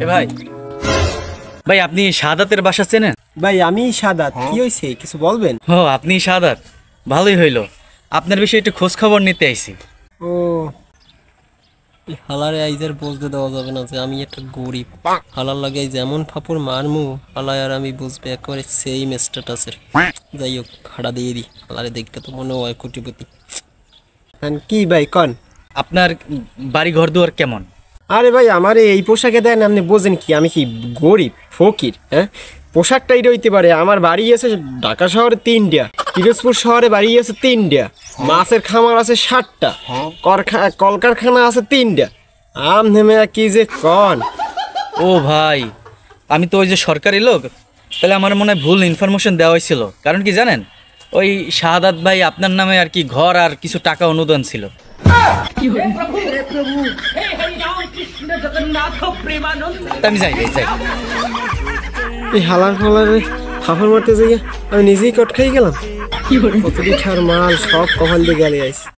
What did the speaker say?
এ ভাই ভাই আপনি শাহাদাতের বাসা চেনেন? ভাই আমি সাদাত, কি হয়েছে কিছু বলবেন? ও আপনি শাহাদাত, ভালোই হইলো। আপনার বিষয়ে একটু খোঁজ খবর নিতে আইছি। ও হালারে আইজার বুঝতে দেওয়া যাবে না যে আমি একটা গরিব। হালার লাগে যেমন ফাপুর মারমু হালায় আর আমি বুঝবে একেবারে সেম স্ট্যাটাসের। যাই হোক খাড়া দিয়ে দিই, হালারে দেখতে তো মনে হয় কোটিপতি। কি ভাই কন, আপনার বাড়ি ঘর দুয়ার কেমন? আরে ভাই আমার এই পোশাকে দেন আপনি বোঝেন কি আমি কি গরিব ফকির? হ্যাঁ, পোশাকটা এটা হইতে পারে। আমার বাড়ি আছে ঢাকা শহরে 3টা, পিরোজপুর শহরে বাড়ি আছে 3টা, মাছের খামার আছে 7টা, কলকারখানা আছে 3টা। আম নেমে কি যে কন। ও ভাই আমি তো ওই যে সরকারি লোক, তাহলে আমার মনে হয় ভুল ইনফরমেশন দেওয়া হয়েছিল। কারণ কি জানেন, ওই শাহাদাত ভাই আপনার নামে আর কি ঘর আর কিছু টাকা অনুদান ছিল। আমি যাই যাই এই হালার ফালারে ফাফার মারতে যাই আমি নিজেই কট খাই গেলাম। কতটি খার মাল সব কখন দিয়ে গেলে আইস।